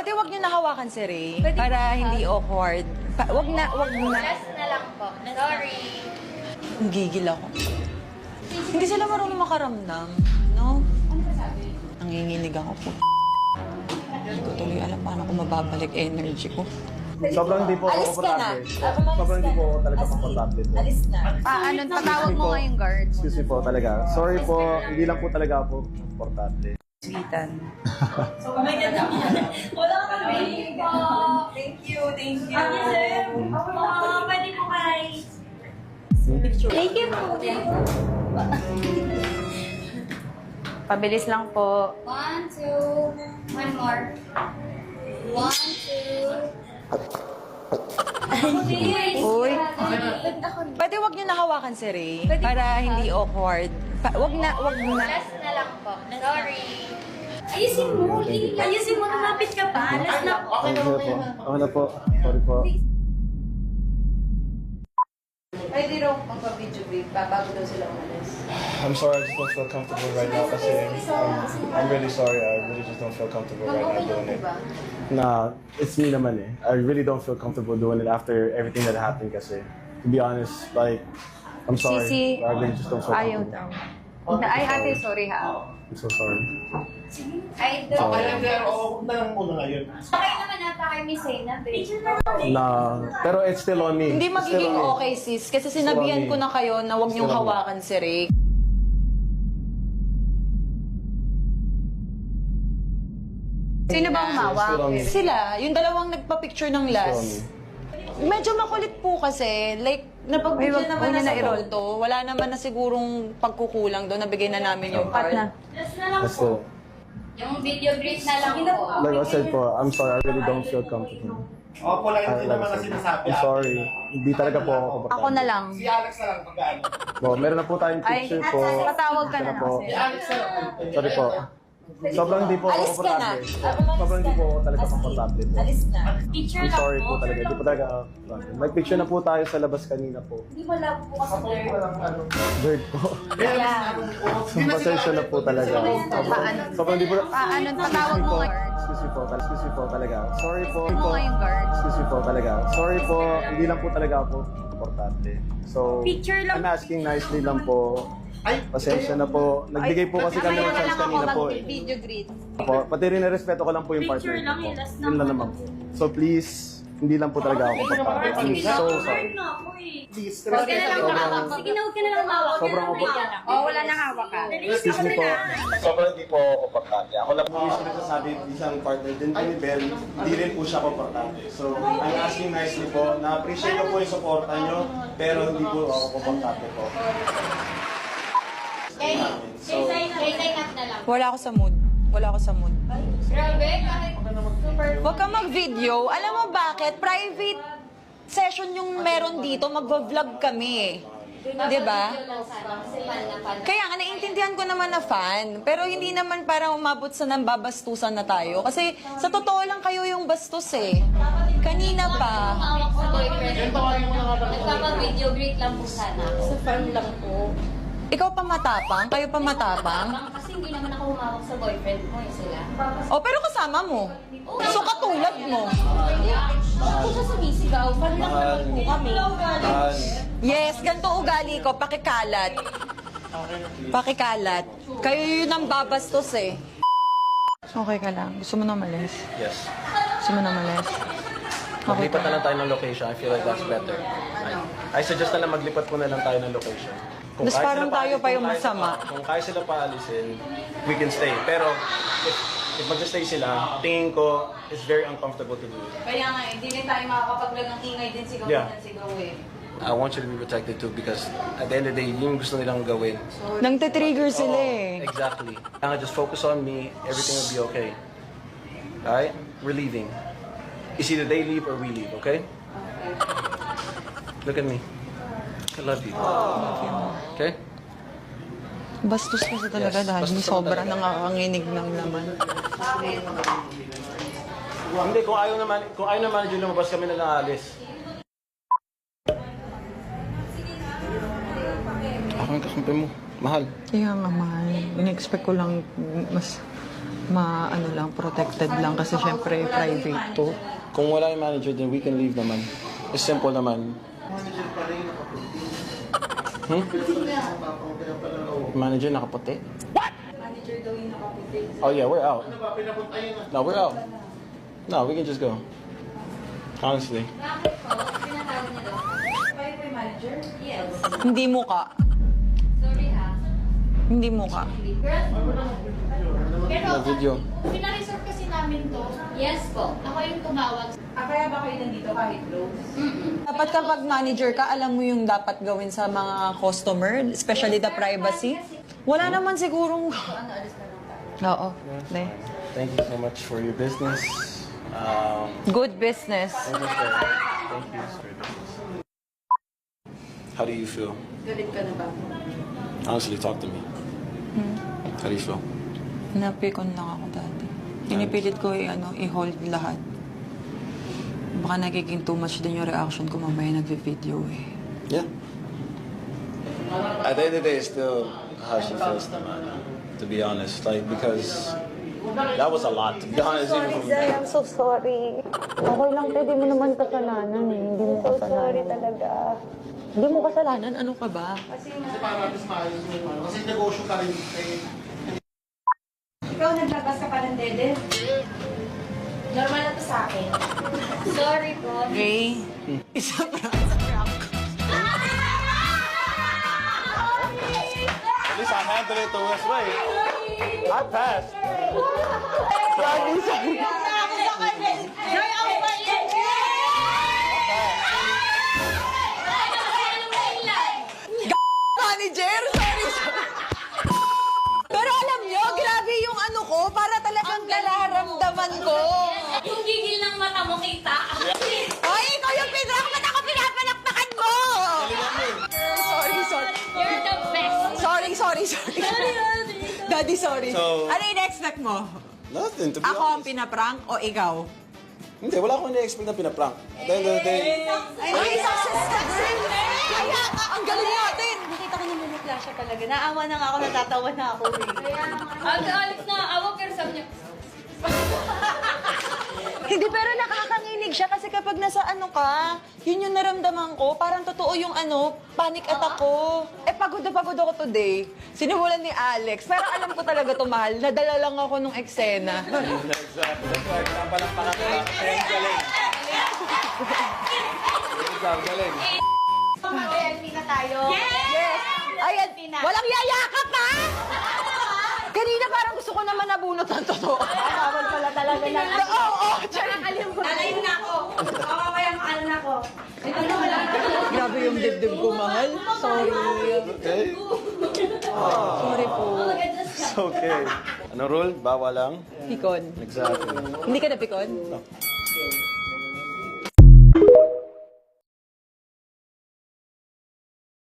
Pwede wag niyo nahawakan si Ray para hindi awkward. Wag na. Last na lang po. Sorry. Ang gigil ako. Hindi sila marunong makaramdam, no? Nanginginig ako po. Hindi ko tuloy alam paano ko mababalik energy ko. Sobrang hindi po ako Alis ka na. komportable. Sobrang hindi po ako talaga komportable po. Alis na. Paano, patawag mo nga yung guard. Excuse me po talaga. Sorry po, hindi lang po talaga ako komportable. Sweetan. Wala kang baby po. Thank you. Thank you, sir. Pwede po guys. Thank you po. Pabilis lang po. 1, 2. One more. 1, 2. Uy. Pwede wag niyo nahawakan si Ray para hindi awkward. Wag na. Last na lang po. Sorry. Ayusin mo. Ayusin mo. Lumapit ka pa. Last na po. Okay na po. Okay na po. Sorry po. Pwede raw magpa-video break bago daw sila umalis. I'm sorry, I just don't feel comfortable right now kasi I'm really sorry. I really just don't feel comfortable right now doing it. Nah, it's me naman eh. I really don't feel comfortable doing it after everything that happened kasi. To be honest, like, I'm sorry. Sisi, I really just don't feel ayaw comfortable. daw. Ay, ate, sorry ha. I'm so sorry. Ay, doon. Okay lang, pero huwag na lang muna ngayon. Okay naman ata kay Miss Zayna. Picture na Nah, pero it's still on me. Hindi It's still magiging on me. okay, sis. Kasi sinabihan ko na kayo na wag niyong hawakan si Ray. Sino ba umawak? Still on me. Sila, yung dalawang nagpa-picture ng last. Medyo makulit po kasi. Like, napagbigyan naman na sa i-roll. to. Wala naman na sigurong pagkukulang doon. Nabigay na namin yung Cut na. card. Last na lang That's po. it. Yung video break na lang po. Like I said po, I'm sorry. I really don't feel comfortable. Opo lang, hindi Like naman I na said, sinasabi. I'm sorry. Hindi talaga po ako komportable. Ako na lang. Si Alex na lang pagkaan. Po, meron na po tayong Ay, picture po. patawag ka na Ito po. kasi. Si Alex na lang. Sorry po. Sobrang hindi po ako Alis ka na. komportable. Sobrang hindi po ako talaga komportable po. Alis na. Picture I'm lang sorry po. po talaga. Hindi po talaga. Nag-picture na po tayo sa labas kanina po. Hindi wala po kasi there. Dirt po. So, pasensya na po talaga. Sobrang hindi po. Paano, patawag mo nga. Excuse me po. Excuse me po talaga. Sorry po. Patawag mo nga yung guard. Excuse me po talaga. Sorry po. Hindi lang po talaga ako komportable. So, Picture lang. I'm asking nicely lang po. Pasensya na po. Nagbigay po kasi kami ng chance kanina po eh. Video greet. Ako, pati rin respeto ko lang po yung partner Picture ko lang, po. last na Yun lang po. naman po. So please, hindi lang po talaga ako komportable. I'm so sorry. Please, Huwag ka na lang mahawak. Sige na, huwag ka na lang mahawak. Sobrang Oh, wala na hawak ka. Excuse me po. Sobrang hindi po ako komportable. Ako lang po yung nagsasabi isang partner din po ni Bel, hindi rin po siya komportable. So, I'm asking nicely po, na-appreciate ko po yung supporta nyo, pero hindi po ako komportable po. Kay Zainab na lang. Wala ako sa mood. Wala ako sa mood. Grabe, kahit super. Huwag ka mag-video. Alam mo bakit? Private session yung meron dito. Mag-vlog kami eh. Di ba? Kasi fan na fan. Kaya nga, naiintindihan ko naman na fan. Pero hindi naman parang umabot sa nambabastusan na tayo. Kasi sa totoo lang kayo yung bastos eh. Kanina pa. Humawak sa boyfriend. Nagpapag-video break lang po sana. Sa fan lang po. Ikaw pa matapang? Kayo pa matapang? Kasi hindi naman ako humawak sa boyfriend mo eh sila. O, pero kasama mo. So, katulad mo. Bakit po siya sumisigaw? Fan lang naman po kami. Yes, ganito ugali ko. Pakikalat. Pakikalat. Kayo yun ang babastos eh. Okay ka lang. Gusto mo na malis? Yes. Gusto mo na malis? Maglipat na lang tayo ng location. I feel like that's better. I suggest na lang maglipat po na lang tayo ng location. Mas kaya parang sila tayo pa yung kung kaya masama. Kung kaya sila paalisin, we can stay. Pero if mag-stay sila, tingin ko, it's very uncomfortable to do it. Kaya nga, hindi rin tayo makakapaglag ng ingay din sigaw Yeah. ng sigaw eh. I want you to be protected too because at the end of the day, yung gusto nilang gawin. Nang trigger sila eh. Exactly. Kaya just focus on me, everything will be okay. Alright? We're leaving. It's either they leave or we leave, okay? Look at me. I love you. Okay? Bastos kasi talaga Yes, dahil bastos sobra talaga. nanganginig ng laman. Hindi, kung ayaw naman yung lumabas kami na naalis. Ako ang kakampi mo. Mahal. Kaya nga mahal. In-expect ko lang mas ano lang, protected lang kasi syempre private to. Kung wala yung manager, then we can leave naman. It's simple naman. Manager nakaputi? What? Manager daw yung nakaputi. Oh yeah, we're out. No, we're out. No, we can just go. Honestly. Bakit po? Pinatawag niyo daw. Kayo po yung manager? Yes. Hindi muka. Sorry ha. Hindi muka. Pero, No video. pinareserve kasi namin to. Yes po. Ako yung tumawag. Kaya ba kayo nandito kahit close? Dapat kapag manager ka, alam mo yung dapat gawin sa mga customer, especially the privacy. Wala naman sigurong... Oo. Ne. Thank you so much for your business. Good business. Thank you for your business. How do you feel? Galit ka na ba? Honestly, talk to me. How do you feel? Napikon lang ako dati. Pinipilit ko i-hold lahat. Baka nagiging too much din yung reaction ko mamaya nagvi-video eh. Yeah. At the end of the day, it's still how she feels naman. To be honest, like, because that was a lot. To be honest, even from I'm so sorry. Okay lang, pwede mo naman kasalanan eh. Hindi mo kasalanan. Sorry talaga. Hindi mo kasalanan? Ano ka ba? Ikaw naglabas ka pa ng dede? Normal na to sa akin. Sorry po. Ray, isa pa. At least I handled it the worst way. I passed. Manager, sorry. Pero alam nyo, grabe yung ano ko, para talagang nararamdaman ko. Yung gigil ng mata mo kita. Ay, ikaw yung ba't ako pinapalakpakan mo? Sorry. You're the best. Sorry. Daddy, sorry. So- Ano yung next mo? Nothing, to be Ako ang honest. pinaprank o ikaw? Hindi, wala akong na-expect na pinaprank. At the end of the day, Ay, success ka rin! Kaya, ang galing natin! Nakita ko namumutla siya talaga. Naawa na nga ako, natatawa na ako eh. Alex na awa pero sabi niya, Hindi, pero nakakakinig siya kasi kapag nasa ano ka, yun yung naramdaman ko. Parang totoo yung panic attack ko. Pagod na pagod ako today. Sinimulan ni Alex. Pero alam ko talaga to, mahal. Nadala lang ako nung eksena. exactly. That's why pinapalakpakan ko lang. Kaya ang galing. Ang galing. Mag-LP na tayo. Yes! Ayan, walang yayakap, ha? Kanina parang gusto ko naman nabunot ng totoo. Bawal pala talaga na. Oo, Lalayo na ako. Mamamaya maano na ako. Ito na wala. Grabe yung dibdib ko, mahal. Sorry. Okay? Sorry po. It's okay. Ano rule? Bawal lang? Pikon. Exactly. Hindi ka napikon?